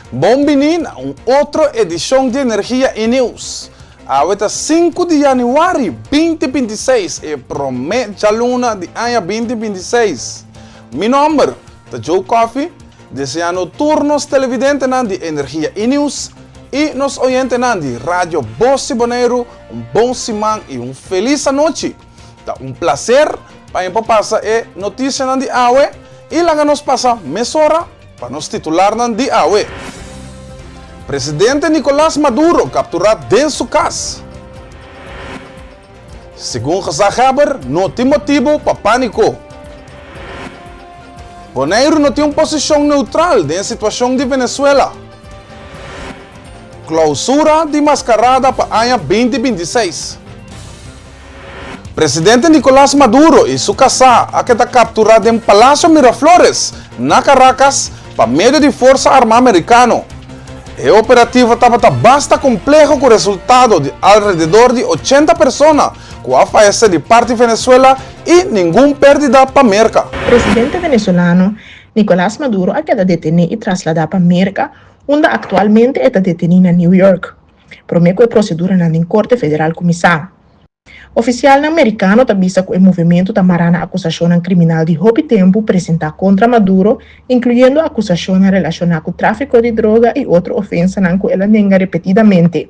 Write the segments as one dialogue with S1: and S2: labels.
S1: Bom-vindo a outra edição de Energia e News. Até 5 de janeiro de 2026 e promete a luna de ano 2026. Meu nome é Joe Coffee, desejando turnos televidentes de Energia e News e nos oyentes de Rádio Voz de Bonaire bom semana e feliz noite. É prazer para passar a notícia de AUE e lá nos passa mesora para nos titular de AUE. Presidente Nicolás Maduro capturado em sua casa. Segundo Haber, não tem motivo para pânico. Bonaire não tem uma posição neutral na situação de Venezuela. Clausura de mascarada para o ano 2026. Presidente Nicolás Maduro e sua casa está capturado em Palácio Miraflores, na Caracas, para meio de Força Armada Americana. O operativo estava bastante complexo com o resultado de alrededor de 80 pessoas que faleceram de parte de Venezuela e nenhuma pérdida para a América.
S2: O presidente venezuelano Nicolás Maduro ha quedado detenido e trasladado para a América, onde atualmente está detenido em New York. Promete a procedura na Corte Federal Comissão. Oficial americano também que o movimento tamará na acusação criminal de roubo de tempo apresentada contra Maduro, incluindo acusações relacionadas com tráfico de droga e outras ofensas que ela nega repetidamente.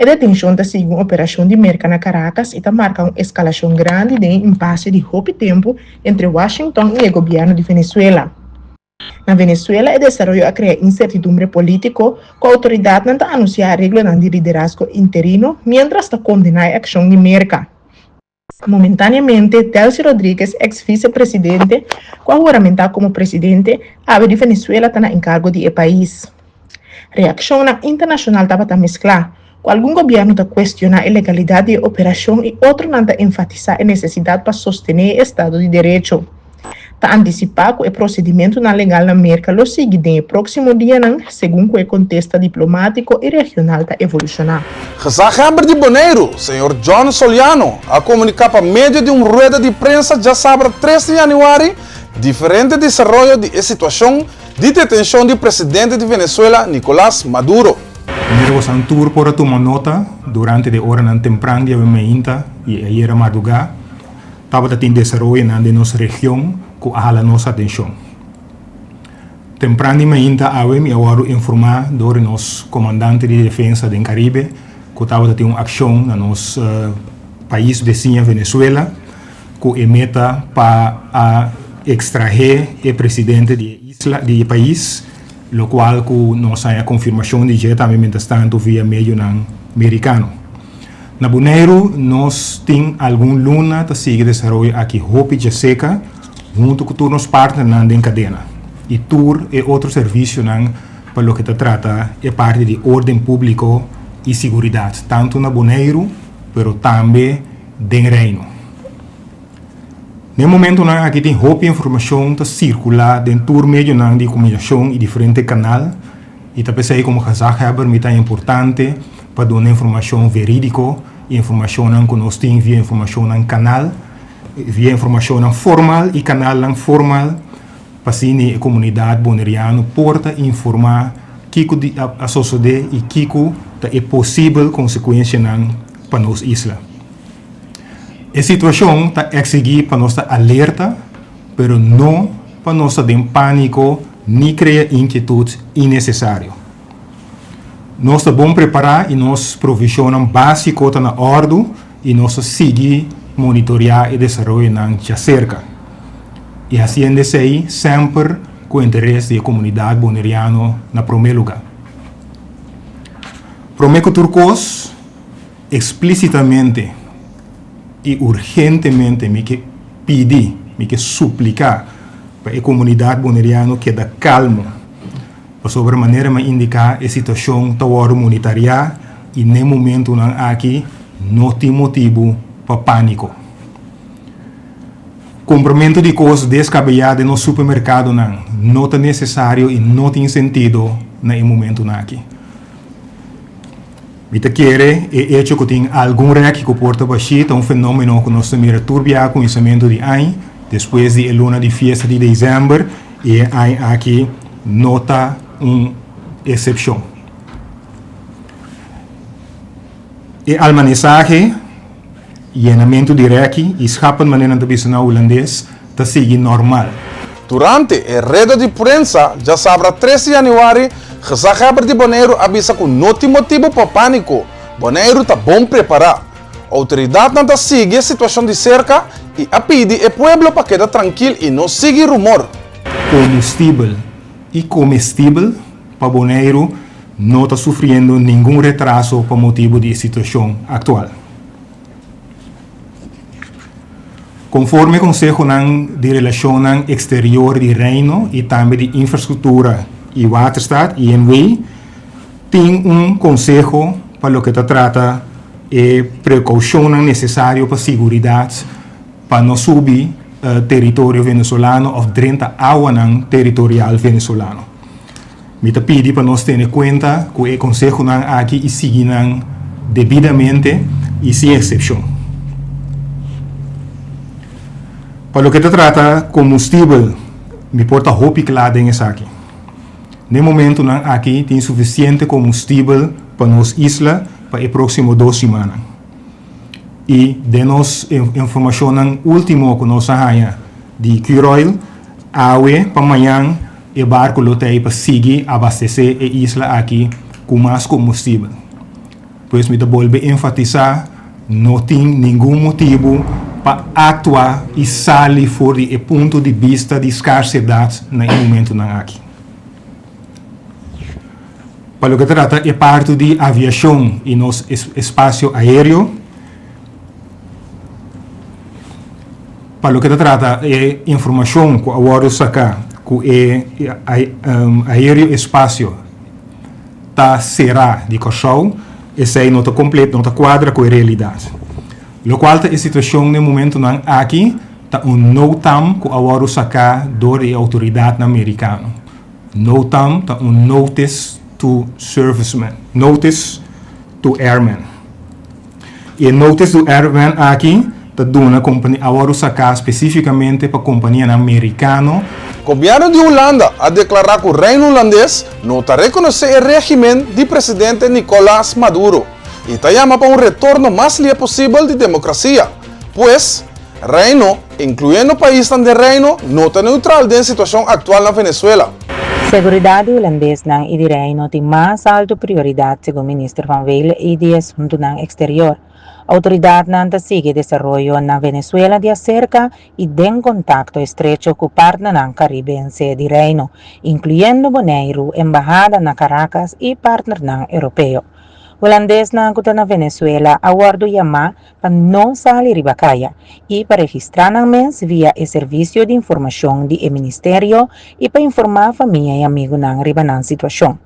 S2: A detenção está seguindo uma operação de merca na Caracas e marca uma escalação grande de impasse de roubo de tempo entre Washington e o governo de Venezuela. Na Venezuela, o desenvolvimento a criar incertidumbre política, com a autoridade não anunciar regras de liderazgo interino, mientras está condenada a ação de merca. Momentaneamente, Delcy Rodríguez, ex-vice-presidente, que juramentado como presidente, de Venezuela está em cargo do país. A reação internacional estava mesclada, com algum governo está questionando a legalidade da operação e outro não está enfatizando a necessidade para sostener o Estado de Direito. Está antecipado que o procedimento legal na América lo sigue no próximo dia, segundo o contexto diplomático e regional está evolucionando.
S1: Haber de Bonaire, senhor John Soliano, a comunicar para meio de uma rueda de prensa já sábado 3 de janeiro, diferente desenvolvimento de situação de detenção do presidente de Venezuela, Nicolás Maduro.
S3: Primeiro, o tour por tomar nota durante a hora temprana de amanhã e ayer madrugada, estava tendo desenvolvimento na nossa região que a nossa atenção. Temprano de manhã, eu vou informar do nosso comandante de defesa do Caribe que estava tendo uma ação no nosso país vizinho, Venezuela, que meta para extrair o presidente do país, o qual nós temos a confirmação de que também está via meio americano. Na Bonaire, nós temos algum luna que sigue desenvolvendo aqui Hope de Seca, junto com todos os partners da cadena. E tour é outro serviço para o que trata é parte de ordem público e segurança, tanto na Bonaire, mas também no Reino. No momento, aqui tem Hope informação que circula dentro do meio de comunicação e diferentes canais. E também sei como Haber é importante para dar informação verídica, informação que nós temos via informação no canal, via informação formal e canal formal, para assim a comunidade bonaireana porta informar que a sociedade e que é possível consequência para nossa isla. A situação está exigir para nós alerta, mas não para nós ter pânico nem criar inquietude innecessária. Nós estamos preparados e nós provisionamos básico está na ordem e nós seguimos monitorear e desenvolver já cerca. E assim é sempre com o interesse da comunidade bonaireana na primeiro lugar. Prometo turcos explicitamente e urgentemente me que pedir, me que suplicar para a comunidade bonaireana que dá calma, para sobre maneira me indicar a situação está monitorear e no momento aqui não tem motivo para pânico. Comprimento de coisas descabelladas no supermercado não é necessário e não tem sentido no momento aqui. Mita quer é hecho que tem algum rec que porta baixita um fenômeno que nós mira turbiar conhecimento de ano, depois de luna de festa de dezembro e aqui nota excepción. El almacenaje, llenamiento directo y escape de manera tradicional holandés, te sigue normal.
S1: Durante el redo de prensa, já sabrá 13 de januário, Gezaghebber de Bonaire avisa que não tem motivo para pânico. Bonaire está bom preparado. A autoridade não sigue a situação de cerca e a pede ao povo para quedar tranquilo e não seguir rumor.
S3: Combustível e comestível para Bonaire não está sofrendo nenhum retraso por motivo da situação atual. Conforme o Conselho de Relações Exterior de Reino e também de Infraestrutura e Waterstaat, INW, tem conselho para o que trata de precaução necessária para a segurança para não subir território venezuelano ou dentro da água territorial venezuelano. Me pedi para nós ter em conta que o Conselho aqui e seguir devidamente e sem exceção. Para o que trata combustível, me importa roupa claro em aqui. No momento, aqui tem suficiente combustível para nossa isla para as próximas 2 semanas. E de-nos informação última que nós temos de Curoil, água para amanhã, o barco lotei para seguir abastecer a isla aqui com mais combustível. Pois me volto a enfatizar, não tem nenhum motivo para actuar e sair fora do ponto de vista de escassidade no momento aqui. Para o que trata é parte de aviação e nosso espaço aéreo. Para o que trata é informação que agora sacar que aéreo espaço será de Kosovo, esse aí não está completo, não está quadra com a realidade. Lo qual é a situação no momento aqui, está notam que agora sacar da autoridade americana. Notam está notice to servicemen, notice to airmen. E notice to airmen aqui está dando a companhia agora sacar especificamente para a companhia americana.
S1: O governo de Holanda a declarar que o reino holandês não está reconhecendo o regime do presidente Nicolás Maduro e está chamando para retorno mais livre possível de democracia, pois reino, incluindo o país de reino, não está neutral na situação atual na Venezuela.
S4: Seguridade holandês ng e de reino tem mais alta prioridade, segundo o ministro Van Vele e de Assunto ng Exterior. A autoridade não sigue desenvolvimento na Venezuela de acerca e tem contato estrecho com partner ng caribense de reino, incluindo Bonaire, embajada na Caracas e partner ng europeu. Holandês na kuta na Venezuela aguardo chamar para não sair ribacaya e para registrar ng mens via o serviço de informação do Ministério e para informar a família e amigo ng ribanang situação.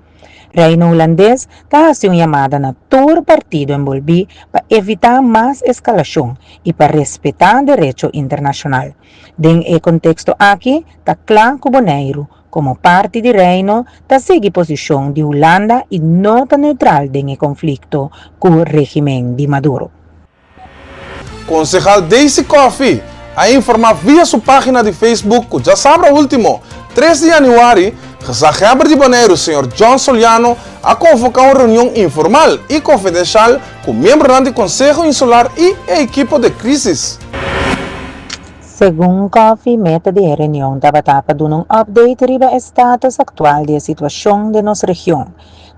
S4: Reino holandês está fazendo chamada na todo partido envolvido para evitar mais escalação e para respeitar o direito internacional. Dentro do contexto aqui, está claro que Bonaire, como parte do reino, está seguindo a posição de Holanda e não está neutral no conflito com o regime de Maduro.
S1: Concejal Daisy Coffey a informar via sua página de Facebook que já sabe o último 3 de januário, Gezaghebber de Bonaire, o Sr. John Soliano, a convocar uma reunião informal e confidencial com membros do Conselho Insular e a equipe de crise.
S4: Segundo Coffey, meta de reunião estava para dar um update sobre o status atual da situação de nossa região.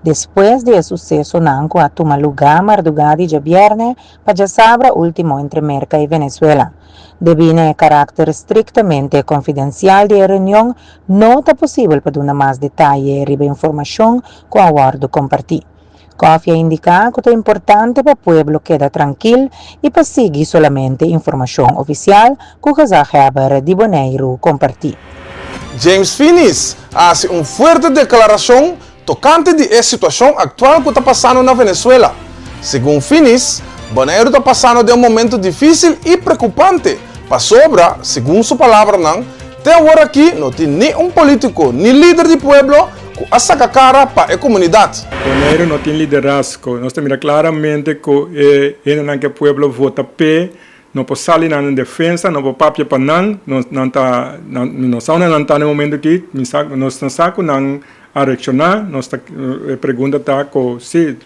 S4: Depois do sucesso que a tomar lugar madrugada de viernes, para já saber o último entre América e Venezuela. Devido ao caráter estritamente confidencial da reunião, não é possível para dar mais detalhes sobre a informação que aguardo compartilhar. Coffey indica que é importante para o povo quedar tranquilo e para seguir somente informação oficial que o Gezaghebber de Bonaire compartilha.
S1: James Finis hace uma forte declaração tocante da situação atual que está passando na Venezuela. Segundo Finis, Bonaire está passando de um momento difícil e preocupante. Para sobra, segundo sua palavra, até agora aqui não tem nenhum político nem líder do povo que saca cara para a comunidade.
S5: Bonaire não tem liderazgo. Nós temos claramente que o povo vota P, não pode sair na defesa, não pode papia para não está no momento aqui, nós não saco a reaccionar. Nossa pergunta está se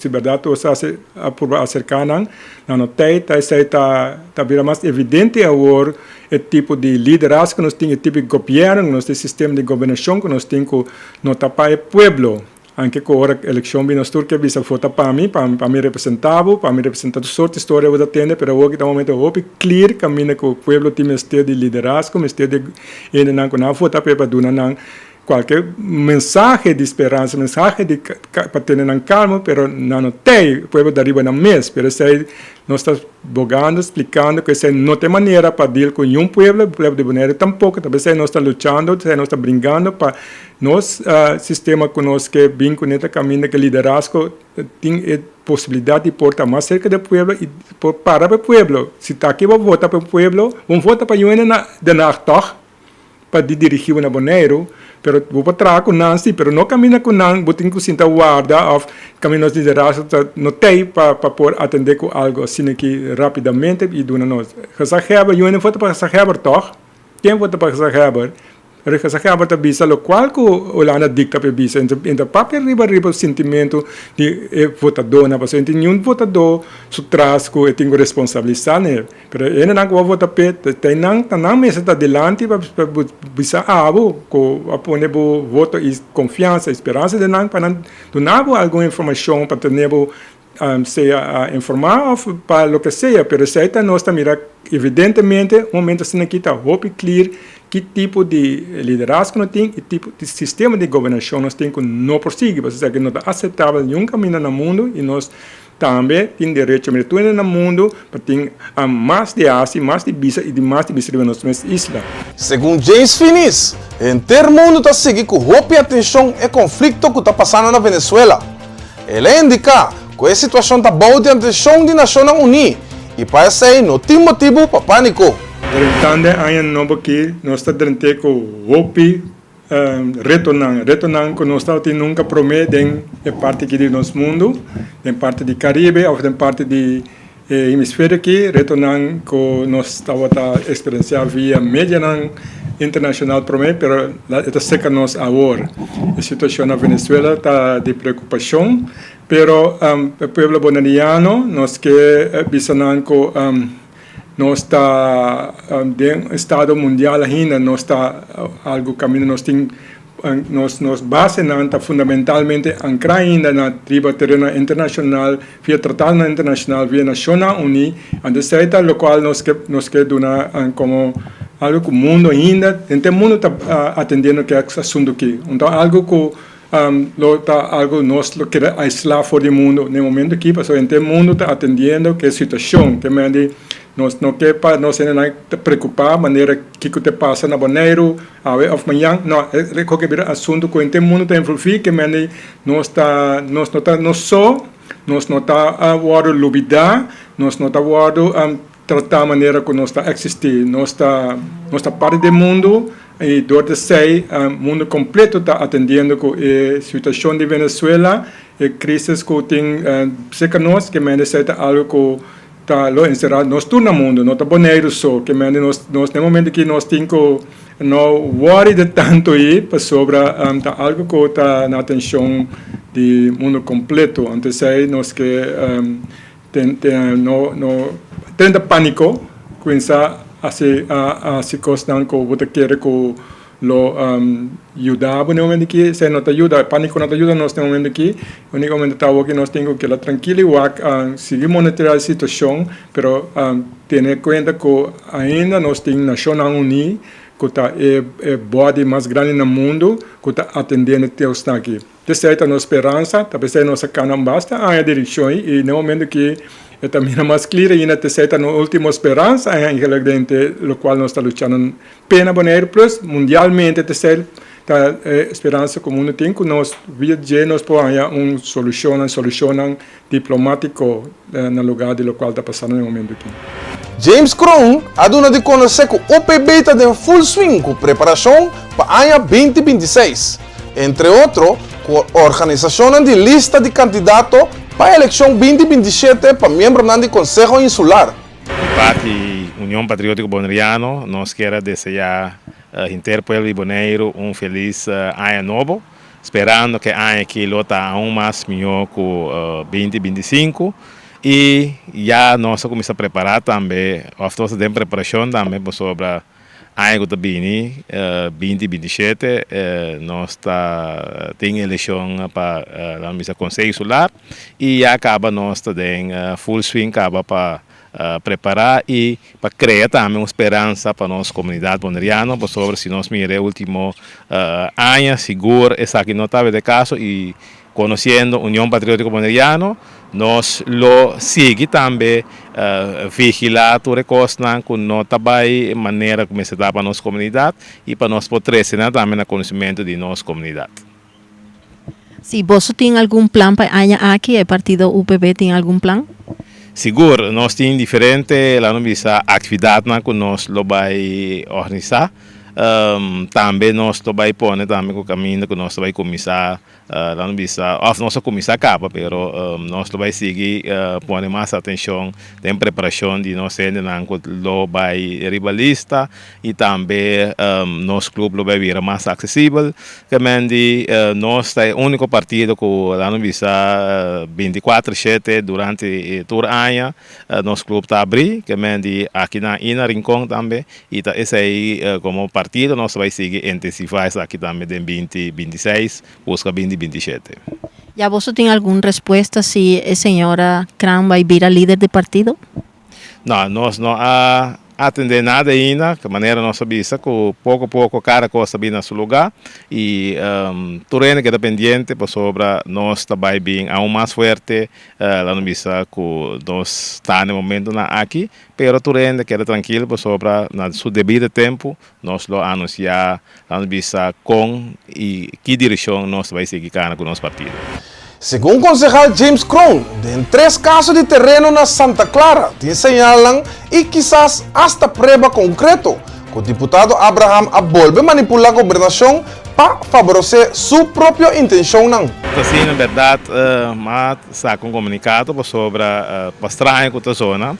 S5: verdade tu se por acercar não notei tá vira mais evidente agora o tipo de liderazgo que nós temos, o tipo de governo, nosso sistema de governação que nós temos que não tapar o povo. Anche com a eleição bem que bisa vota para mim representar sorte história vou atender, pero hoje no momento hope clear caminho que o povo tem este de liderazgo, este de ainda não com a vota para donar não qualquer mensagem de esperança, mensagem de para ter na calma, pero não tem o povo dariba na mês, pero sei nós estamos bogando, explicando que essa não tem maneira para deal com um povo de Bonaire tampouco, talvez nós estamos lutando, nós estamos brincando para nosso sistema conosco que bem com esse caminho que liderazgo tem a possibilidade de portar mais cerca do povo e para o povo. Se está aqui, vamos votar para o povo, vamos votar para o de Nachtag, para dirigir na Bonaire, pero vou para trás com Nancy, pero não caminha com Nancy, vou ter que sentar guarda, ou caminhos de liderazgo, não tem para poder atender com algo assim aqui rapidamente e do nós. Gezaghebber, eu não vou para Gezaghebber toch? Quem vota para Gezaghebber? Gezaghebber está bisa, o qual que o Holanda dicta para bisa, então papel riba o sentimento de votador, na pessoa, então nenhum votador su traz que tem responsabilidade, né? Pero ele não vai votar para, tem não mesa está delante para bisa abo, que apone bo voto e confiança, esperança de não para donar alguma informação para ter seja informar ou para o que seja, pero se está nós mira evidentemente um momento assim aqui está hope clear que tipo de liderazgo nós tem, que tipo de sistema de governação nós tem que não prosseguir, porque que não é aceitável nenhum caminho no mundo e nós também temos direito a meter no mundo para ter mais de Ásia, mais de visa e mais de visa de nossa isla.
S1: Segundo James Finis, em ter mundo está seguindo com hope e atenção é conflito que está passando na Venezuela. Ele indica que a situação está boa de atenção de Nações Unidas e para isso não tem motivo para pânico.
S5: Entende, há novo aqui, nós estamos com hope, retornando que nós nunca prometemos de parte aqui do nosso mundo, de parte do Caribe ou de parte do hemisfério aqui, retornando que nós estamos experienciando via média internacional prometo, mas está seca nós agora. A situação na Venezuela está de preocupação, pero o povo bonaireano nós que bisanan ko nós está em estado mundial ainda, nós está algo caminho nós tem nos base nanta fundamentalmente ancrar ainda na tribo terreno internacional via tratado internacional via Nações Unidas, onde seita lo qual nós que dona como algo que o mundo ainda, o mundo está atendendo que é esse assunto aqui. Então algo que algo nós quer aislar fora do mundo no momento aqui, porque o mundo está atendendo que situação que nós não quer para nós não preocupar maneira que te passa na Bonaire ou amanhã não é qualquer assunto que o mundo está envolvido que nós não está a lubidar nós não está a tratar a maneira que nós está existir nós está parte do mundo e durante o mundo completo está atendendo com a situação de Venezuela e crises que tem cerca nós que seja algo que está lo encerrado nós tudo no mundo não está Bonaire só que nós no momento que nós temos que não worry de tanto aí para sobre tá algo que está na atenção do mundo completo antes aí nós que tenta pânico com essa se costan que você quer que lo ayudar no momento que se não te ajuda pânico não te ajuda nós no momento que unicamente está que nós temos que la tranquilo e seguir monitorar a situação pero ter em conta que ainda nós temos Nações Unidas que está é body mais grande no mundo que está atendendo até os aqui de certa nossa esperança talvez nossa cana basta a direção e no momento que também é mais clara e até certa no última esperança em realidade o qual nós estamos lutando pena Bonaire plus mundialmente até certa esperança que o mundo tem que nós via nós podemos solução diplomática no lugar do qual está passando no momento aqui.
S1: James Cron ha dado de conhecer que o OPB está em full swing com preparação para o ano 2026, entre outros, com a organização de lista de candidatos para a eleição 2027 para membros do Conselho Insular.
S6: Parte União Patriótico Bonaireano, nós queremos desejar Interpueblo e Bonaire feliz ano novo. esperando que año que lo está aún más mejor que 2025. E já nós começamos a preparar também, of nós temos preparação também sobre a ano que vem, 2027, nós tem eleição para o Conselho Solar e já acaba nós tem full swing acaba para preparar e para criar também uma esperança para a nossa comunidade boneriana, sobre se nós miramos o último ano, seguro, essa aqui não estava de caso e conhecendo a União Patriótica Boneriana, nós lo sigue também vigilar todas as coisas com nós também maneira como se dá para a nossa comunidade e para nós poder ensinar também o conhecimento de nossa comunidade.
S7: Se você tem algum plano para a aqui, o partido UPB tem algum plano?
S6: Seguro, nós temos diferentes atividades que nós vai organizar. Também nós vai pôr também o caminho que nós vai começar lá no bisa, nós começar acaba, pero nós vai seguir pôr mais atenção em preparação de nós ainda não vai rivalista e também nosso clube vai vir mais acessível, que nós é o único partido que lá no bisa 24/7 durante todo o ano nosso clube está abrir, que aqui na Rincón também e esse aí como partido nós vai seguir intensificar isso aqui também em 2026, busca 2027.
S7: Já você tem alguma resposta se a senhora Kram vai virar líder do partido?
S6: Não, nós não atender nada ainda, de maneira nossa vista, que pouco a pouco cada coisa vem no seu lugar e tudo que é dependente sobre nós também bem aún mais forte lá no vista que nós está no momento aqui, pero tudo que é tranquilo sobre no seu devido tempo nós lo anunciar lá no vista com e que direção nós vai seguir com o nosso partido.
S1: Según concejal James Crown, en 3 casos de terreno na Santa Clara, te señalan y quizás hasta prueba concreto que el diputado Abraham vuelve a manipular la gobernación para favorecer su propia intención.
S6: Assim, na verdade, mas saca comunicado sobre a estranha com a zona.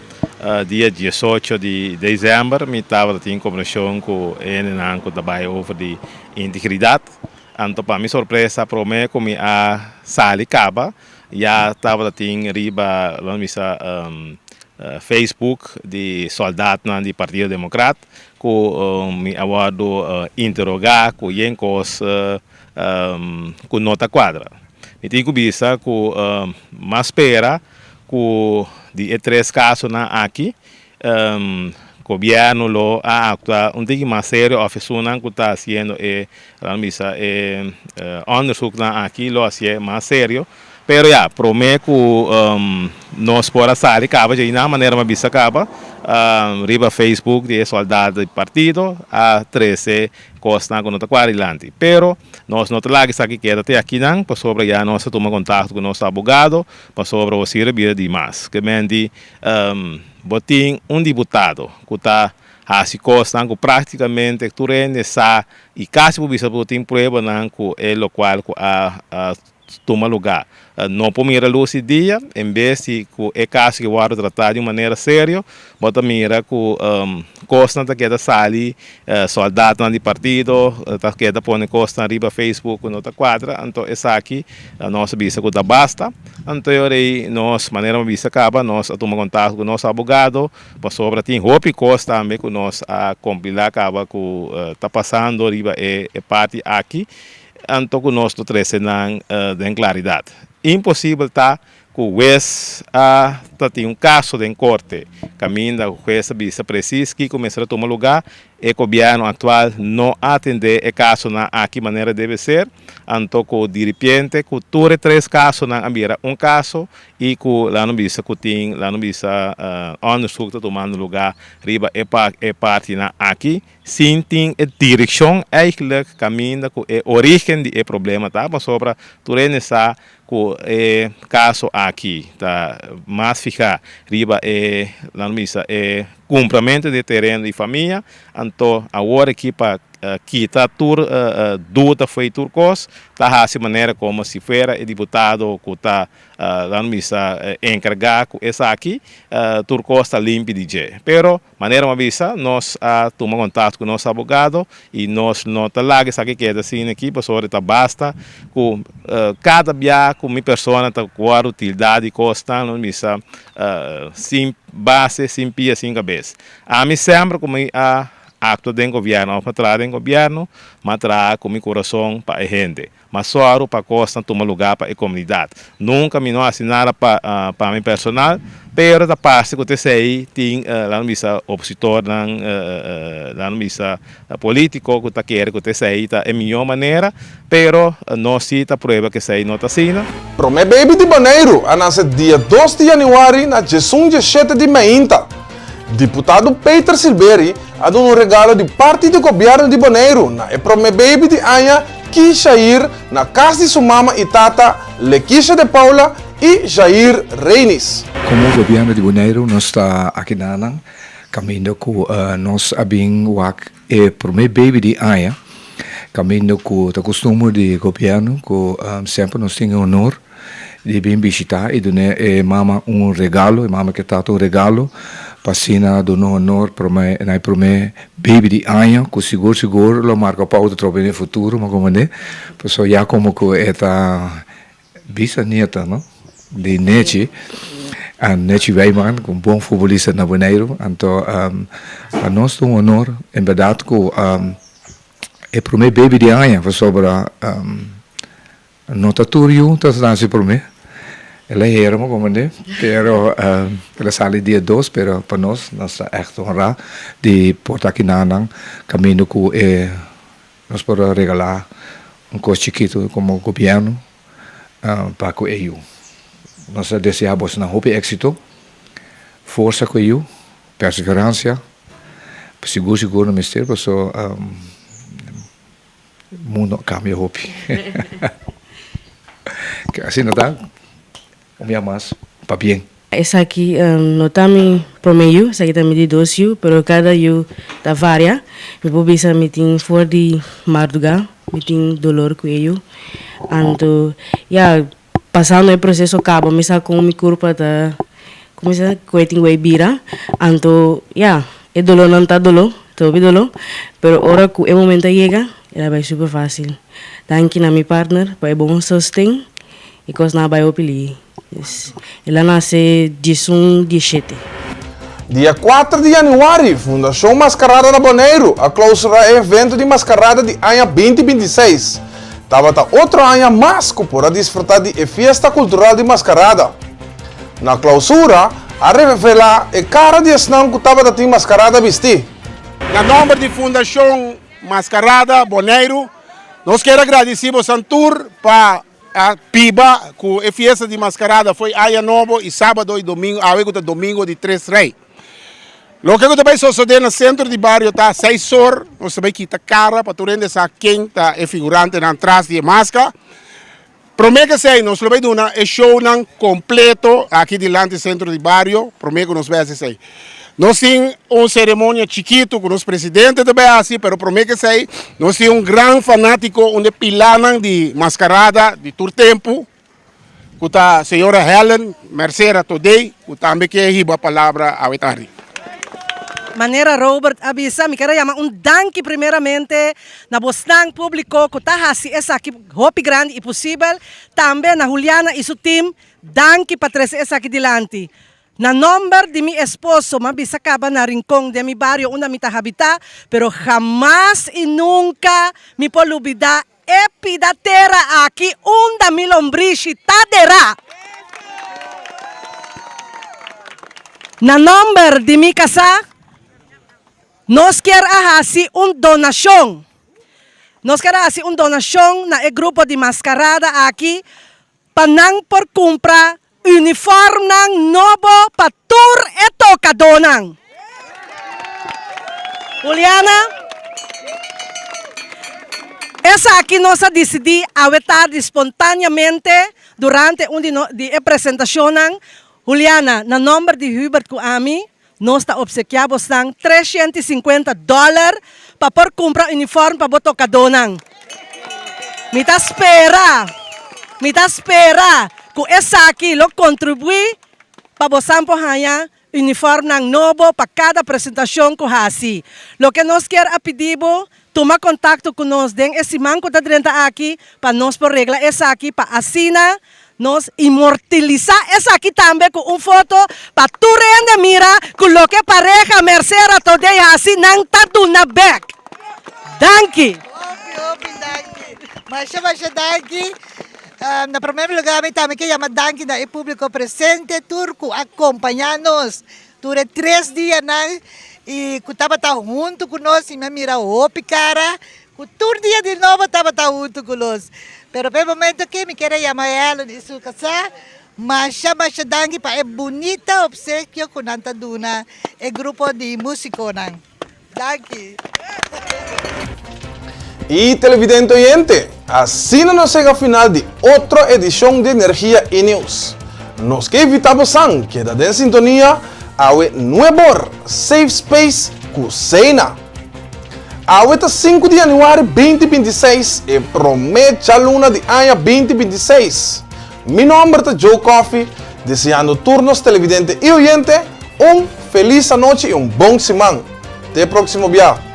S6: Dia 18 de dezembro, me estava em conversação com ele que trabalha over de integridade. Então, para minha surpresa, promete que a sala acaba. Já estava em riba Facebook de soldados do Partido Democrata, que me aguardo interrogar com em coisa com nota quadra. Me tenho que pensar que mais espera que de 3 casos aqui, governo lo actual um pouco mais sério a pessoa que está fazendo onderzoek aqui lo hace mais sério, pero já prometo que nós por sair acaba de na maneira mais bisa acaba riba Facebook de soldado do partido a 13 costa com nota 40, pero nós não traga aqui que até aqui não, para sobre já nós toma contato com nosso advogado para sobre o servir de mais, que mendi botin deputado que está assim costa que praticamente tu sa e quase por bisa botin prova não que é local que a toma lugar. Não por mira luz dia, em vez de que é caso que o tratar de uma maneira séria, bota mira que costa que da sali soldado de partido, que da põe costa riba Facebook nota quadra, então essa aqui a nossa vista que dá basta, então aí nós maneira vista acaba, nós toma contato com o nosso advogado, para sobre tem roupa e costa também que nós a compilar acaba que está passando riba é parte aqui. Então, que nós trazemos em claridade. Impossível tá que o juiz tem um caso de corte, caminho da juiz precisa que começar a tomar lugar, e o governo atual não atender o caso aqui maneira deve ser, então que de repente que todos 3 casos na ambira caso e que lá no bisa que tem lá no bisa onderzoek está tomando lugar riba é parte aqui, sim tem a direção eigenlijk caminho da que origem do problema tá, mas sobre tudo nessa que caso aqui tá mais ficar riba lá no bisa compramento de terreno de família, então agora aqui para kita tur duta foi turcos, tá assim maneira como se fora o deputado que tá lá no missa encarregado essa aqui, turcos está limpo de je. Pero maneira uma visa nós tomamos contato com nosso advogado e nós não tá lá que aqui que é assim aqui, pessoal tá basta com cada dia com minha pessoa tá com a utilidade costa no missa sim base sim pia sim cabeça. A mim sempre como acto do governo, para trás do governo, mas traz com meu coração para a gente. Mas só para costa tomar lugar para a comunidade. Nunca me não assinar para mim personal, pero da parte que eu sei tem lá no missa opositor, lá no missa político que tá quer que eu sei tá é melhor maneira, pero não cita prova que sei não tá sina.
S1: Prome Baby de Bonaire, a nascer dia 2 de januário na 17 de Mainta. Deputado Peter Silveri ha dato un regalo di parte do governo di Bonaire na Prome Baby de Anha que Jair na casa de sua mama e tata Lequisha de Paula e Jair Reinis.
S8: Como governo de Bonaire, nós está aqui na caminho com nós abing wak Prome Baby de Anha, caminho com o costume de governo, com sempre nós temos honor de vir visitar e dar mama regalo, e mama que tata regalo. Passina do honor para mim baby de Anha, que seguro lo marca para outro trabalho no futuro, mas como né, pessoal já como que esta bisnieta, não, de Nechi, a Nechi Weiman, um bom futebolista na Bonaire, então a nós é honor, em verdade que é para mim baby de Anha, sobre notatório, tá assim para mim. Ela era uma comandante, pero ela sale dia 2, pero para nós está echt honra de portar aqui na caminho que nós podemos regalar coisa chiquito como governo para o EU. Nós desejamos na hope éxito, força com EU, perseverança, seguro no mistério, para o mundo cambia hope. Assim não está? Más para bien.
S9: Essa aqui não está me promeio, essa aqui está me de 2 pero cada eu está varia. Me vou bisa me tem for de madrugada, me tem dolor com eu. Então, passando o processo acaba, me sa com mi corpo tá começa com tem o bira. Então, é dolor não tá dolor, todo dolor, pero ora que o momento chega, ela vai super fácil. Danke na mi partner, para bom sostém e coisa na vai opili. Ela nasce 17.
S1: Dia 4 de januário, Fundação Mascarada da Bonaire a clausurar o evento de mascarada de Anha 2026. Estava outro ano mais para desfrutar de festa cultural de mascarada. Na clausura, a revelar a cara de asnão que estava de mascarada vestir.
S10: Na nome da Fundação Mascarada Bonaire, nós queremos agradecer ao Santur para a PIBA, que a festa de mascarada foi Anha Novo e sábado e domingo, domingo de 3 Rei. Lo que também sucede no centro de bairro está 6 horas, nós também quita cara para tu render essa quem está figurante na atrás de máscara. Prometo que sei, nós vamos dar um show completo aqui delante do centro de bairro, prometo que nós vamos fazer. Nós temos uma cerimônia chiquito com os presidentes também assim, mas prometo que sei, nós temos grande fanático onde pilanan de mascarada de todo tempo, que a senhora Helen Mercera today, que também quer riba a palavra a Vetari.
S11: Maneira Robert avisa, me quero chamar danke primeiramente na bostang público que está hasi essa aqui hopi grande e possível, também na Juliana e seu time, danke para trazer essa aqui delante. Na nombre de mi esposo, mabisa acaba na rincón de mi barrio, una mitad habita, pero jamás y nunca mi puedo olvidar epidatera aquí, unda mi lombrici tadera. Na nombre de mi casa, nos quiere hacer un donación. Nos quiere hacer un donación na el grupo de mascarada aquí, panang por compra uniforme ng novo patur eto kadonang. Juliana, esa aquí nos decidí awetar espontáneamente durante una presentación. Juliana, na nombre de Hubert Kuami, nós está obsequiamos ng $350 para por comprar uniforme para boto kadonang. Mita espera kung essa aqui lo contribui para bosan po hanya uniforme ng novo para cada apresentação ko hasi. Lo que nós quer a pedibo, toma contato conosco den esse manco da drenta aqui para nós por regla essa aqui para assina nos imortalizar essa aqui também com foto para tu rende mira com lo que pareja mercera today hasi nang tatu na back. Danke.
S12: Danke. Masya danke. Na primeiro lugar, também queria danke na público presente, turco, acompanhar-nos durante 3 dias, né? E que estava junto conosco, e me mira o cara, que todo dia de novo estava junto conosco. Pero pelo momento que me queria chamar ela de sua casa, masya danke para bonita obsequio com Nanta Duna, grupo de músico, né? Danke.
S1: Y televidente oyente, así no nos llega al final de otra edición de Energía y News. Nos que invitamos a quedar en sintonía a un nuevo Safe Space Cusena. A 5 de januário 2026 e promete a luna de año 2026. Mi nombre es Joe Coffee, deseando turnos televidente y oyente un feliz noche y un buen semana. Hasta el próximo viaje.